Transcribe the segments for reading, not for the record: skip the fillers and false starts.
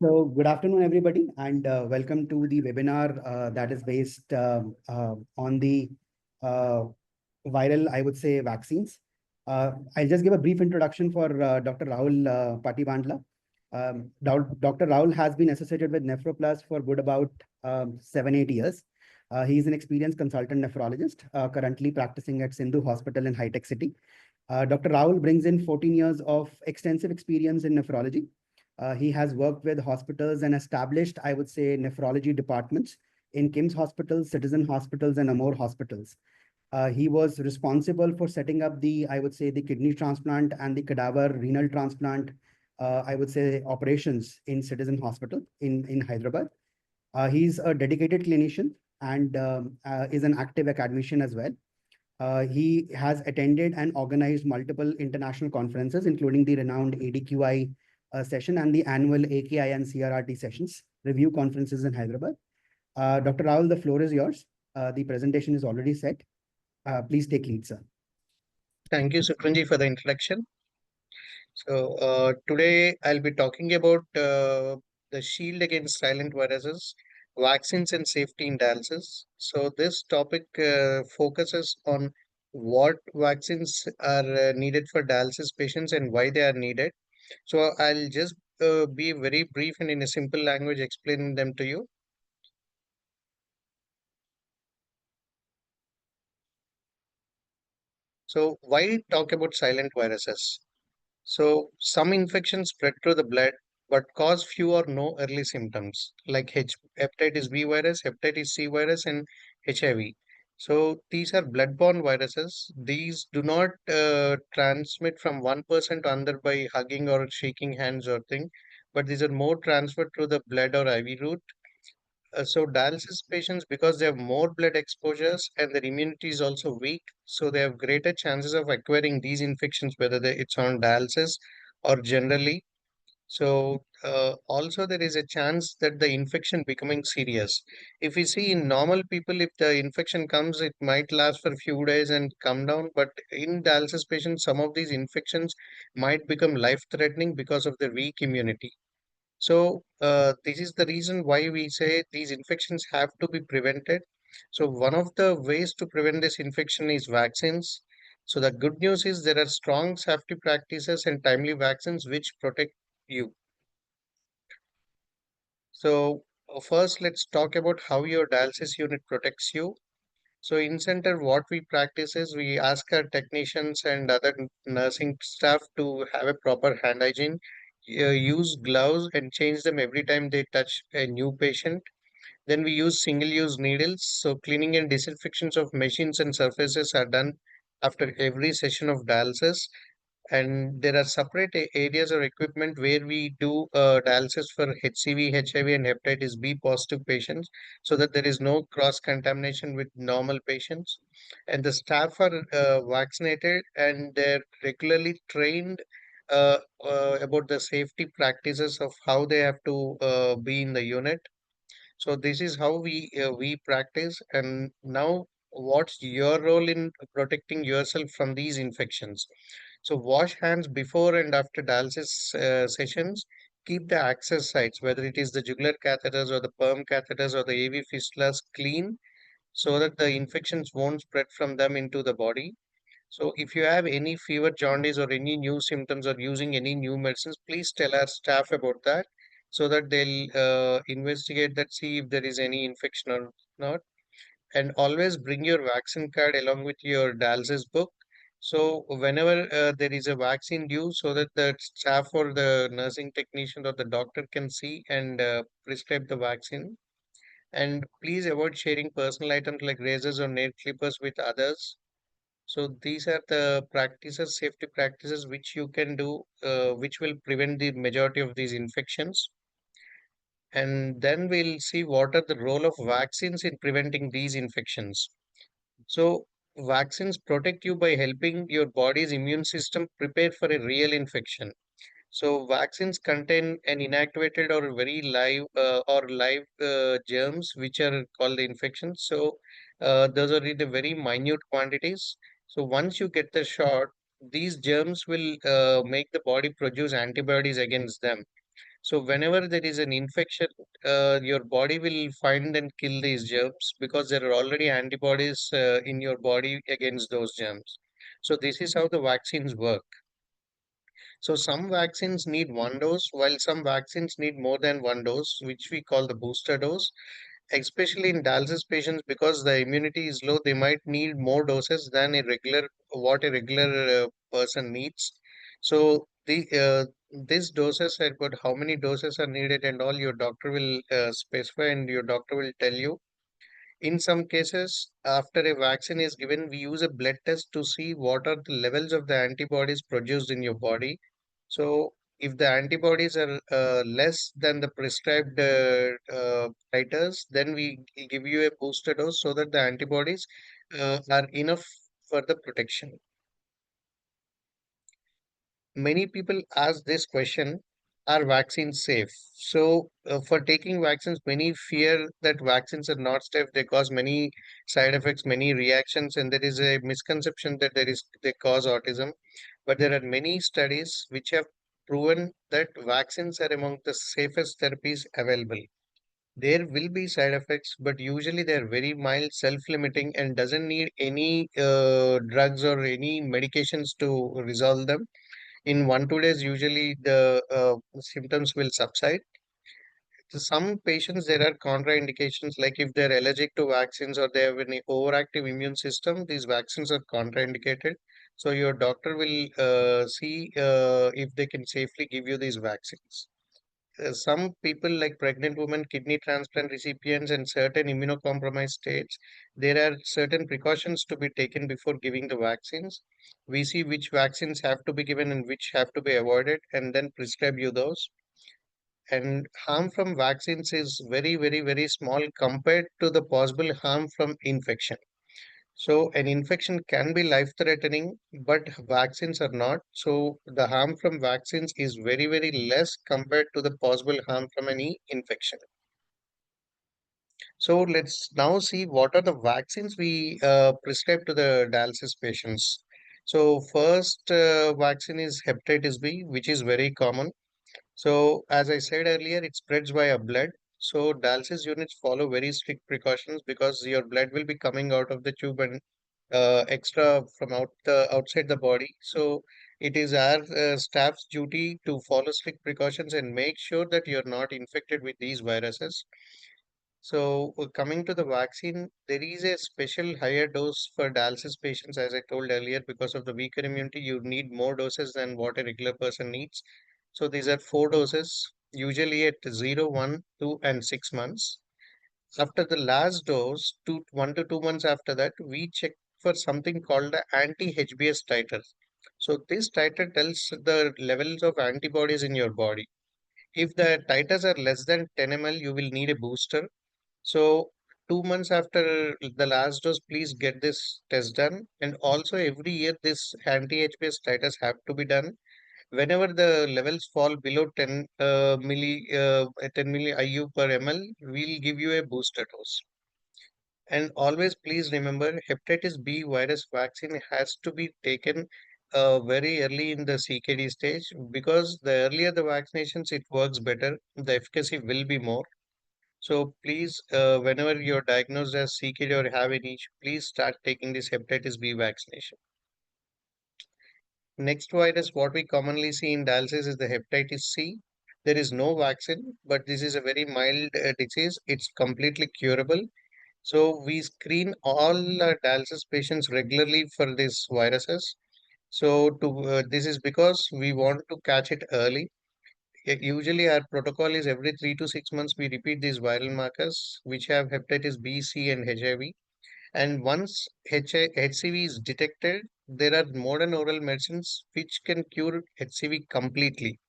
So, good afternoon, everybody, and welcome to the webinar that is based on the uh, viral, I would say, vaccines. I'll just give a brief introduction for Dr. Rahul Patibandla. Dr. Rahul has been associated with NephroPlus for good about 7, 8 years. He is an experienced consultant nephrologist, currently practicing at Sindhu Hospital in High Tech City. Dr. Rahul brings in 14 years of extensive experience in nephrology. He has worked with hospitals and established, I would say, nephrology departments in KIMS hospitals, Citizen hospitals, and Amor hospitals. He was responsible for setting up the, I would say, the kidney transplant and the cadaver renal transplant, I would say, operations in Citizen Hospital in Hyderabad. He's a dedicated clinician and is an active academician as well. He has attended and organized multiple international conferences, including the renowned ADQI session and the annual AKI and CRRT sessions, review conferences in Hyderabad. Dr. Rahul, the floor is yours. The presentation is already set. Please take lead, sir. Thank you, Sukranji, for the introduction. So today I'll be talking about the shield against silent viruses, vaccines and safety in dialysis. So this topic focuses on what vaccines are needed for dialysis patients and why they are needed. So I'll just be very brief and in a simple language explain them to you. So why talk about silent viruses? So, some infections spread through the blood but cause few or no early symptoms like hepatitis B virus, hepatitis C virus, and HIV. So, these are blood-borne viruses. These do not transmit from one person to another by hugging or shaking hands or thing, but these are more transferred through the blood or IV route. So dialysis patients, because they have more blood exposures and their immunity is also weak, so they have greater chances of acquiring these infections, whether it's on dialysis or generally. So also there is a chance that the infection becoming serious. If we see in normal people, if the infection comes, it might last for a few days and come down. But in dialysis patients, some of these infections might become life-threatening because of their weak immunity. So, this is the reason why we say these infections have to be prevented. So, one of the ways to prevent this infection is vaccines. So, the good news is there are strong safety practices and timely vaccines which protect you. So, first, let's talk about how your dialysis unit protects you. So, in center, what we practice is we ask our technicians and other nursing staff to have a proper hand hygiene, use gloves, and change them every time they touch a new patient. Then we use single-use needles. So, cleaning and disinfections of machines and surfaces are done after every session of dialysis, and there are separate areas or equipment where we do dialysis for HCV, HIV, and hepatitis B positive patients so that there is no cross contamination with normal patients. And the staff are vaccinated and they're regularly trained about the safety practices of how they have to be in the unit. So this is how we practice. And now, what's your role in protecting yourself from these infections? So wash hands before and after dialysis sessions. Keep the access sites, whether it is the jugular catheters or the perm catheters or the AV fistulas, clean so that the infections won't spread from them into the body. So if you have any fever, jaundice, or any new symptoms or using any new medicines, please tell our staff about that so that they'll investigate that, see if there is any infection or not. And always bring your vaccine card along with your dialysis book. So whenever there is a vaccine due, so that the staff or the nursing technician or the doctor can see and prescribe the vaccine. And please avoid sharing personal items like razors or nail clippers with others. So these are the practices, safety practices which you can do, which will prevent the majority of these infections. And then we'll see what are the role of vaccines in preventing these infections. So vaccines protect you by helping your body's immune system prepare for a real infection. So vaccines contain an inactivated or very live germs which are called the infections. So those are in the very minute quantities. So once you get the shot, these germs will make the body produce antibodies against them. So whenever there is an infection, your body will find and kill these germs because there are already antibodies in your body against those germs. So this is how the vaccines work. So some vaccines need one dose, while some vaccines need more than one dose, which we call the booster dose. Especially in dialysis patients, because the immunity is low, they might need more doses than a regular person needs. So these doses about how many doses are needed and all, your doctor will specify, and your doctor will tell you. In some cases, after a vaccine is given, we use a blood test to see what are the levels of the antibodies produced in your body. So, if the antibodies are less than the prescribed titers, then we give you a booster dose so that the antibodies are enough for the protection. Many people ask this question, are vaccines safe? So, for taking vaccines, many fear that vaccines are not safe. They cause many side effects, many reactions, and there is a misconception that they cause autism. But there are many studies which have proven that vaccines are among the safest therapies available. There will be side effects, but usually they are very mild, self-limiting, and doesn't need any drugs or any medications to resolve them. In 1 2 days, usually the symptoms will subside. To some patients, there are contraindications, like if they're allergic to vaccines or they have an overactive immune system, these vaccines are contraindicated. So your doctor will see if they can safely give you these vaccines. Some people, like pregnant women, kidney transplant recipients, and certain immunocompromised states, there are certain precautions to be taken before giving the vaccines. We see which vaccines have to be given and which have to be avoided, and then prescribe you those. And harm from vaccines is very, very, very small compared to the possible harm from infection. So, an infection can be life threatening, but vaccines are not. So, the harm from vaccines is very, very less compared to the possible harm from any infection. So, let's now see what are the vaccines we prescribe to the dialysis patients. So, first vaccine is hepatitis B, which is very common. So, as I said earlier, it spreads via blood. So, dialysis units follow very strict precautions because your blood will be coming out of the tube and extra from outside the body. So, it is our staff's duty to follow strict precautions and make sure that you're not infected with these viruses. So, coming to the vaccine, there is a special higher dose for dialysis patients, as I told earlier, because of the weaker immunity, you need more doses than what a regular person needs. So, these are 4 doses, usually at 0, 1, 2, and 6 months. After the last dose, 1 to 2 months after that, we check for something called the anti-HBs titer. So, this titer tells the levels of antibodies in your body. If the titers are less than 10 ml, you will need a booster. So 2 months after the last dose, please get this test done. And also every year, this anti-HBs titers have to be done. Whenever the levels fall below 10 milli IU per ml, we'll give you a booster dose. And always please remember, hepatitis B virus vaccine has to be taken very early in the CKD stage, because the earlier the vaccinations, it works better. The efficacy will be more. So please, whenever you're diagnosed as CKD or have any issue, please start taking this hepatitis B vaccination. Next virus, what we commonly see in dialysis is the hepatitis C. There is no vaccine, but this is a very mild disease. It's completely curable. So we screen all dialysis patients regularly for these viruses. So this is because we want to catch it early. Usually, our protocol is every 3 to 6 months we repeat these viral markers which have hepatitis B, C, and HIV. And once HCV is detected, there are modern oral medicines which can cure HCV completely.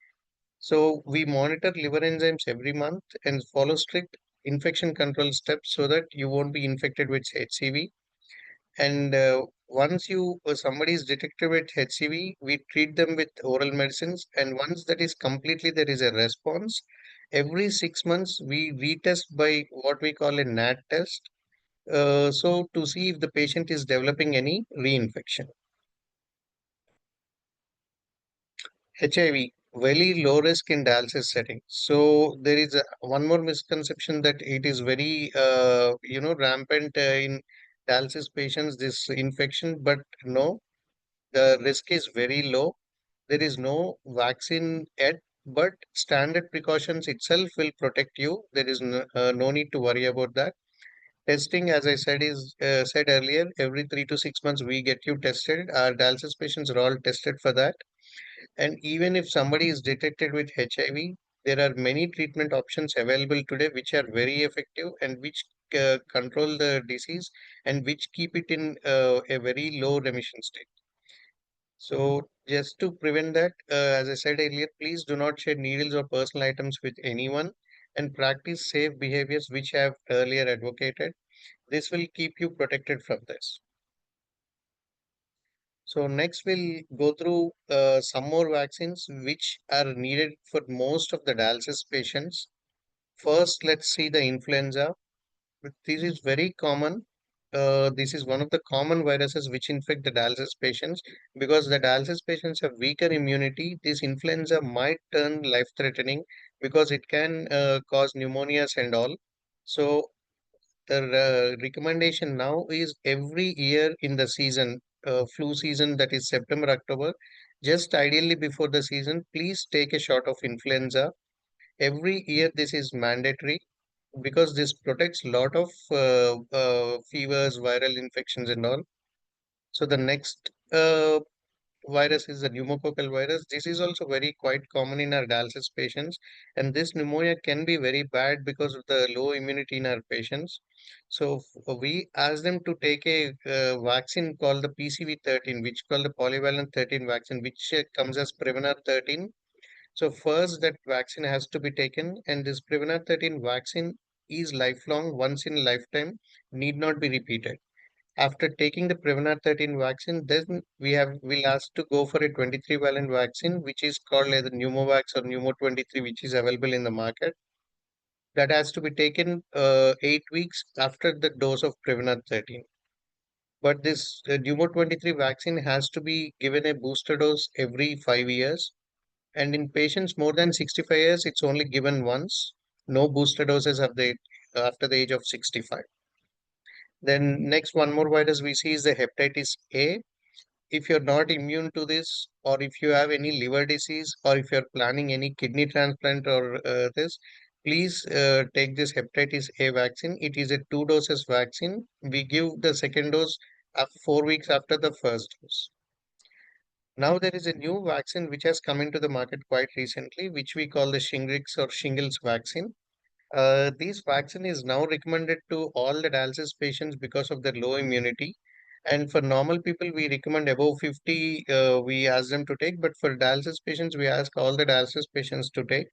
So we monitor liver enzymes every month and follow strict infection control steps so that you won't be infected with HCV. And once somebody is detected with HCV, we treat them with oral medicines. And once that is completely there is a response, every 6 months we retest by what we call a NAT test. So to see if the patient is developing any reinfection. HIV. very low risk in dialysis setting. So there is one more misconception that it is very, rampant in dialysis patients, this infection, but no, the risk is very low. There is no vaccine yet, but standard precautions itself will protect you. There is no need to worry about that. Testing, as I said, is said earlier, every 3 to 6 months we get you tested. Our dialysis patients are all tested for that. And even if somebody is detected with HIV, there are many treatment options available today which are very effective and which control the disease and which keep it in a very low remission state. So, just to prevent that, as I said earlier, please do not share needles or personal items with anyone and practice safe behaviors which I have earlier advocated. This will keep you protected from this. So next we'll go through some more vaccines which are needed for most of the dialysis patients. First, let's see the influenza. This is very common. This is one of the common viruses which infect the dialysis patients. Because the dialysis patients have weaker immunity, this influenza might turn life-threatening because it can cause pneumonias and all. So the recommendation now is every year in the season, flu season, that is September, October, just ideally before the season, please take a shot of influenza. Every year, this is mandatory because this protects lot of fevers, viral infections, and all. So the next virus is the pneumococcal virus. This is also very quite common in our dialysis patients, and this pneumonia can be very bad because of the low immunity in our patients. So we ask them to take a vaccine called the PCV13, which called the polyvalent 13 vaccine, which comes as Prevnar 13. So first, that vaccine has to be taken, and this Prevnar 13 vaccine is lifelong, once in a lifetime, need not be repeated. After taking the Prevnar 13 vaccine, then we'll ask to go for a 23 valent vaccine, which is called either Pneumovax or Pneumo 23, which is available in the market. That has to be taken 8 weeks after the dose of Prevnar 13. But this Pneumo 23 vaccine has to be given a booster dose every 5 years. And in patients more than 65 years, it's only given once. No booster doses after the age of 65. Then next, one more virus we see is the hepatitis A. If you're not immune to this, or if you have any liver disease, or if you're planning any kidney transplant or this, please take this hepatitis A vaccine. It is a 2 doses vaccine. We give the second dose 4 weeks after the first dose. Now there is a new vaccine which has come into the market quite recently, which we call the Shingrix or shingles vaccine. This vaccine is now recommended to all the dialysis patients because of their low immunity. And for normal people, we recommend above 50, we ask them to take. But for dialysis patients, we ask all the dialysis patients to take.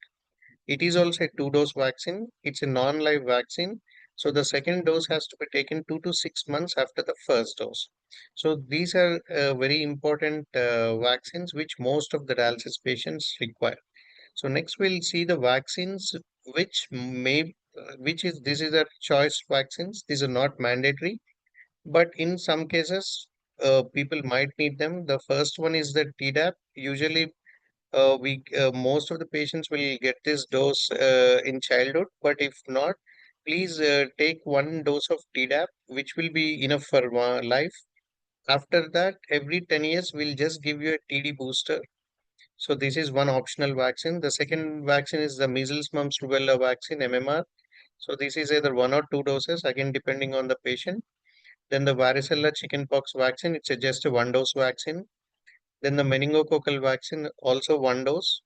It is also a 2 dose vaccine. It's a non-live vaccine. So the second dose has to be taken 2 to 6 months after the first dose. So these are very important vaccines which most of the dialysis patients require. So next we'll see the vaccines which is this is a choice vaccines. These are not mandatory, but in some cases people might need them. The first one is the Tdap. Usually we most of the patients will get this dose in childhood, but if not, please take 1 dose of Tdap, which will be enough for life. After that, every 10 years, we'll just give you a TD booster. So this is one optional vaccine. The second vaccine is the measles, mumps, rubella vaccine, MMR. So this is either 1 or 2 doses, again depending on the patient. Then the varicella chickenpox vaccine, it's just a 1 dose vaccine. Then the meningococcal vaccine, also 1 dose.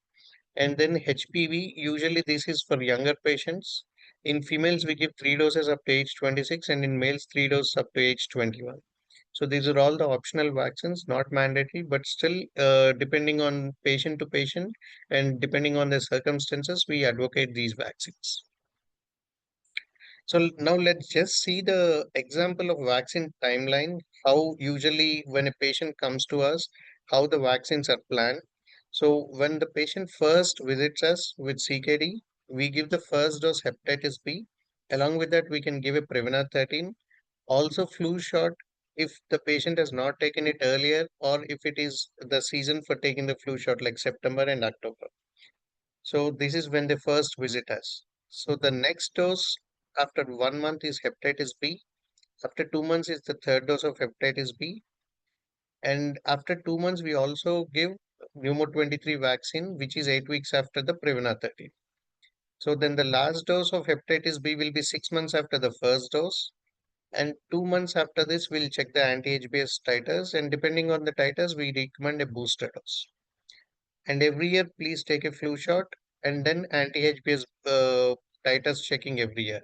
And then HPV, usually this is for younger patients. In females, we give 3 doses up to age 26, and in males, 3 doses up to age 21. So these are all the optional vaccines, not mandatory, but still, depending on patient to patient and depending on the circumstances, we advocate these vaccines. So now let's just see the example of vaccine timeline, how usually when a patient comes to us, how the vaccines are planned. So when the patient first visits us with CKD, we give the first dose hepatitis B. Along with that, we can give a Prevnar 13, also flu shot if the patient has not taken it earlier or if it is the season for taking the flu shot like September and October. So this is when they first visit us. So the next dose after 1 month is hepatitis B. After 2 months is the third dose of hepatitis B. And after 2 months, we also give Pneumo 23 vaccine, which is 8 weeks after the Prevnar 13. So then the last dose of hepatitis B will be 6 months after the first dose. And 2 months after this, we'll check the anti-HBs titers. And depending on the titers, we recommend a booster dose. And every year, please take a flu shot and then anti-HBs titers checking every year.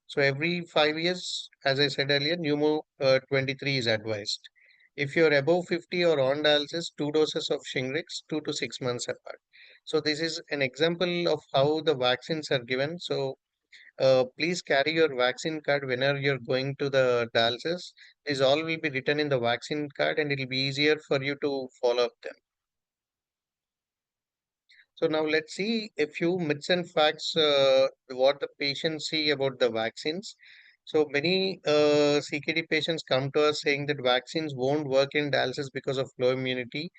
So every 5 years, as I said earlier, Pneumo 23 is advised. If you're above 50 or on dialysis, 2 doses of Shingrix, 2 to 6 months apart. So this is an example of how the vaccines are given. So please carry your vaccine card whenever you're going to the dialysis. This all will be written in the vaccine card and it will be easier for you to follow up them. So now let's see a few myths and facts what the patients see about the vaccines. So many CKD patients come to us saying that vaccines won't work in dialysis because of low immunity.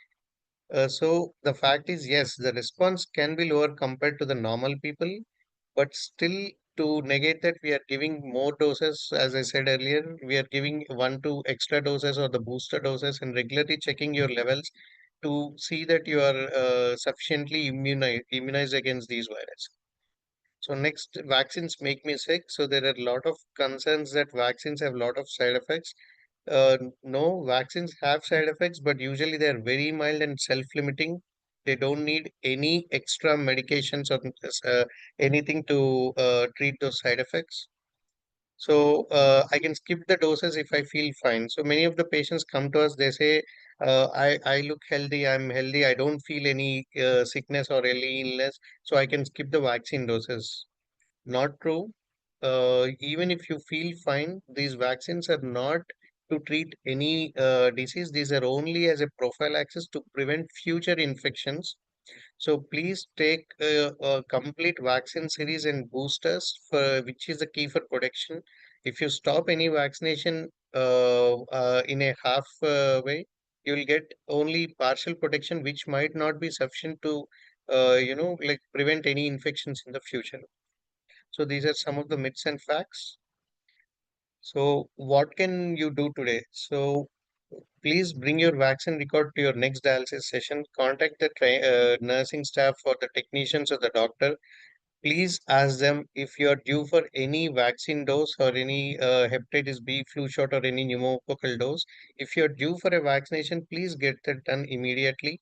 So the fact is, yes, the response can be lower compared to the normal people, but still to negate that we are giving more doses, as I said earlier, we are giving 1 2 extra doses or the booster doses and regularly checking your levels to see that you are sufficiently immunized against these viruses. So next, vaccines make me sick. So there are a lot of concerns that vaccines have a lot of side effects. No, vaccines have side effects, but usually they are very mild and self-limiting. They don't need any extra medications or anything to treat those side effects. So I can skip the doses if I feel fine. So many of the patients come to us, they say, I look healthy, I'm healthy, I don't feel any sickness or any illness, so I can skip the vaccine doses. Not true. Even if you feel fine, these vaccines are not to treat any disease. These are only as a prophylaxis to prevent future infections. So please take a complete vaccine series and boosters, for which is the key for protection. If you stop any vaccination in a half way, you will get only partial protection, which might not be sufficient to, like prevent any infections in the future. So these are some of the myths and facts. So what can you do today? So please bring your vaccine record to your next dialysis session. Contact the nursing staff or the technicians or the doctor. Please ask them if you are due for any vaccine dose or any hepatitis B flu shot or any pneumococcal dose. If you are due for a vaccination, please get that done immediately.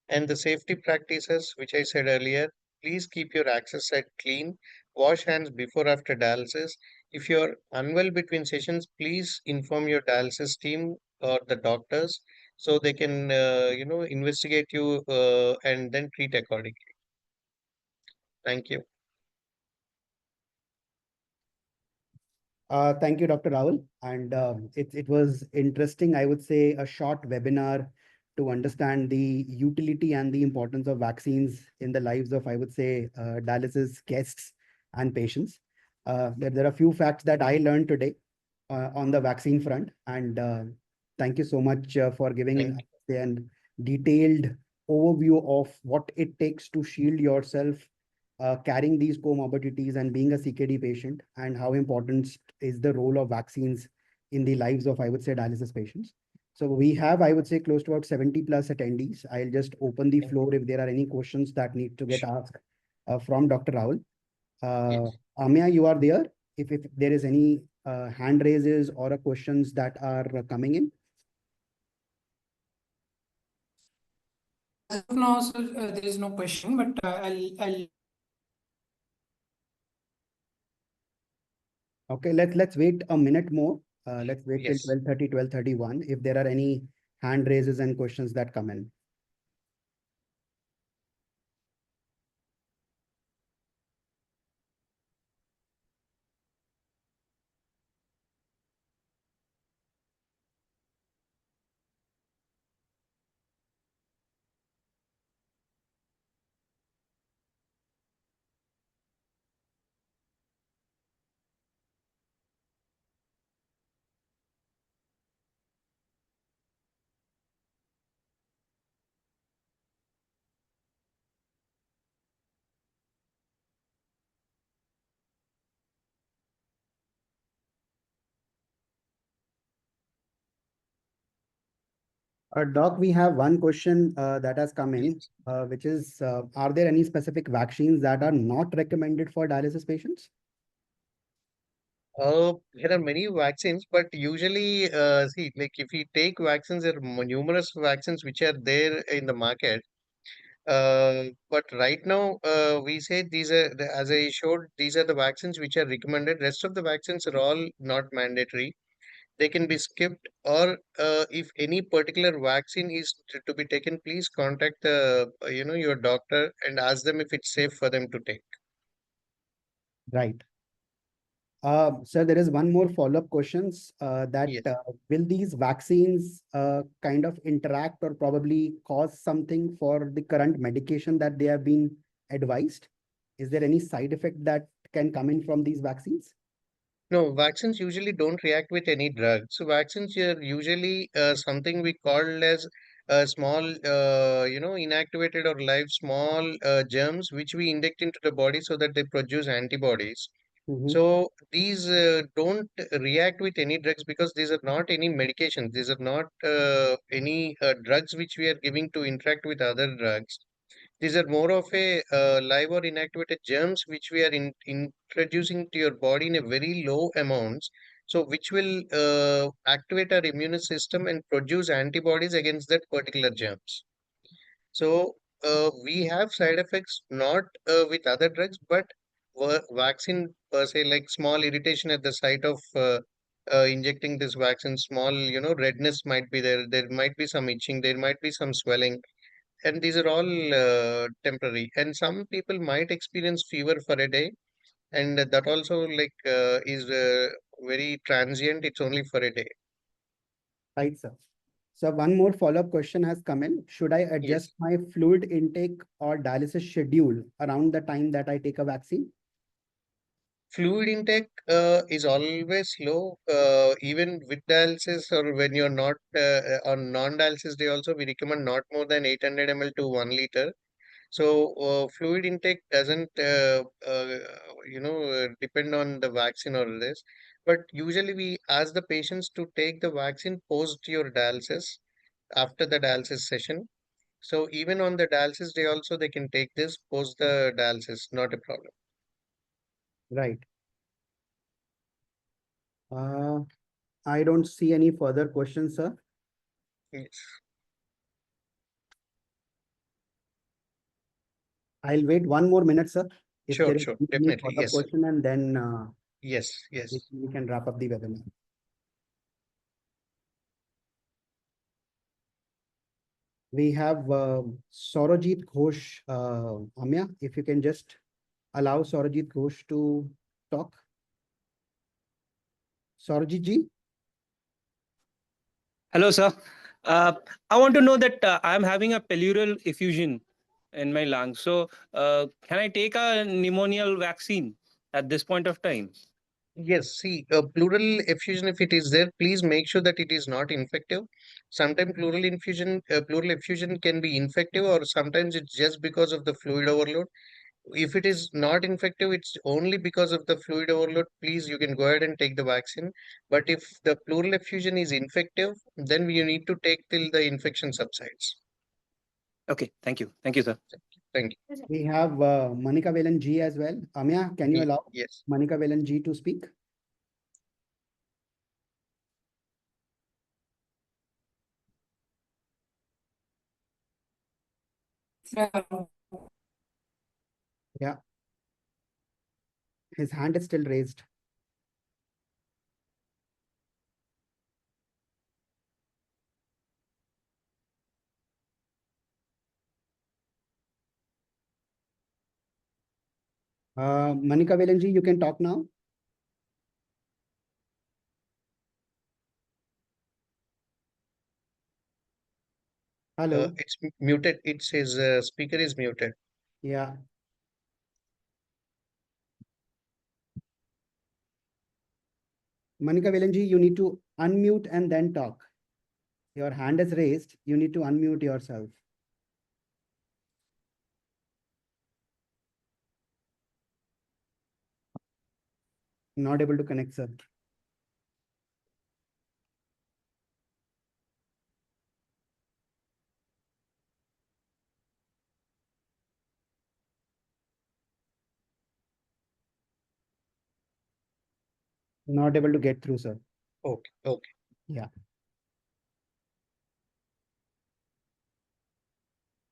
And the safety practices, which I said earlier, please keep your access site clean. Wash hands before after dialysis. If you're unwell between sessions, please inform your dialysis team or the doctors so they can, investigate you and then treat accordingly. Thank you. Thank you, Dr. Rahul. And it was interesting, I would say, a short webinar to understand the utility and the importance of vaccines in the lives of, I would say, dialysis guests and patients. There are a few facts that I learned today on the vaccine front. And thank you so much for giving Thank a detailed overview of what it takes to shield yourself carrying these comorbidities and being a CKD patient, and how important is the role of vaccines in the lives of, I would say, dialysis patients. So we have, I would say, close to about 70 plus attendees. I'll just open the you. floor if there are any questions that need to get Sure. asked from Dr. Rahul. Yes. Amya, you are there. If there is any hand raises or questions that are coming in. As of now, sir, there is no question, but I'll. Okay, let's wait a minute more. Let's wait till Yes. 12:30, 12:31. If there are any hand raises and questions that come in. Doc, we have one question that has come in, which is, are there any specific vaccines that are not recommended for dialysis patients? There are many vaccines, but usually, see, like if we take vaccines, there are numerous vaccines which are there in the market. But right now, we say these are, as I showed, these are the vaccines which are recommended. Rest of the vaccines are all not mandatory. They can be skipped, or if any particular vaccine is to be taken, please contact the, your doctor and ask them if it's safe for them to take. Right. Sir, there is one more follow-up questions that Yes. will these vaccines kind of interact or probably cause something for the current medication that they have been advised? Is there any side effect that can come in from these vaccines? No, vaccines usually don't react with any drug. So vaccines are usually something we call as small, inactivated or live small germs which we inject into the body so that they produce antibodies. Mhm. So these don't react with any drugs because these are not any medications. These are not any drugs which we are giving to interact with other drugs. These are more of a live or inactivated germs which we are introducing to your body in a very low amounts. So which will activate our immune system and produce antibodies against that particular germs. So we have side effects not with other drugs, but vaccine per se, like small irritation at the site of injecting this vaccine. Small, redness might be there. There might be some itching. There might be some swelling, and these are all temporary. And some people might experience fever for a day, and that also is very transient. It's only for a day. Right, sir. So one more follow-up question has come in. Should I adjust Yes. my fluid intake or dialysis schedule around the time that I take a vaccine? Fluid intake is always low, even with dialysis or when you're not on non-dialysis day also, we recommend not more than 800 ml to 1 liter. So fluid intake doesn't, depend on the vaccine or this. But usually we ask the patients to take the vaccine post your dialysis, after the dialysis session. So even on the dialysis day also, they can take this post the dialysis, not a problem. Right. Uh, I don't see any further questions, sir. Yes. I'll wait 1 more minute, sir. If Sure, there is sure, any definitely. follow-up Yes, question, and then yes, yes. we can wrap up the webinar. We have Saurajit Ghosh. Amya, if you can just allow Saurajit Ghosh to talk. Saurajit ji? Hello, sir. Uh, I want to know that I'm having a pleural effusion in my lungs. So, can I take a pneumonial vaccine at this point of time? Yes, see, pleural effusion, if it is there, please make sure that it is not infective. Sometimes pleural effusion can be infective, or sometimes it's just because of the fluid overload. If it is not infective, it's only because of the fluid overload. Please, you can go ahead and take the vaccine. But if the pleural effusion is infective, then you need to take till the infection subsides. Okay, thank you. Thank you, sir. Thank We have Manika Velan ji as well. Amya, can you you. allow Yes. Manika Velan ji to speak? Yeah. His hand is still raised. Manika Velan ji, you can talk now. Hello. It's muted. It says speaker is muted. Yeah. Manika Velan ji, you need to unmute and then talk. Your hand is raised. You need to unmute yourself. Not able to connect, sir. Not able to get through, sir. Okay, okay. Yeah.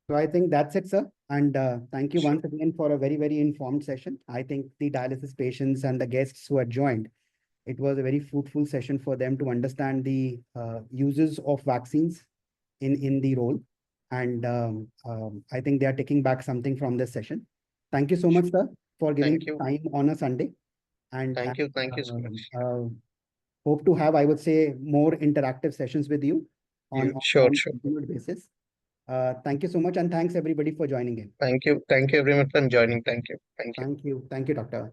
So I think that's it, sir. And thank you Sure. once again for a very, very informed session. I think the dialysis patients and the guests who had joined, it was a very fruitful session for them to understand the uses of vaccines in the role. And I think they are taking back something from this session. Thank you so much, sir, for giving Thank you. time on a Sunday. And Thank you so much. hope to have, I would say, more interactive sessions with you on Sure, on sure. continued basis. Thank you so much, and thanks everybody for joining in. Thank you everyone for joining. Thank you. Thank you, Doctor.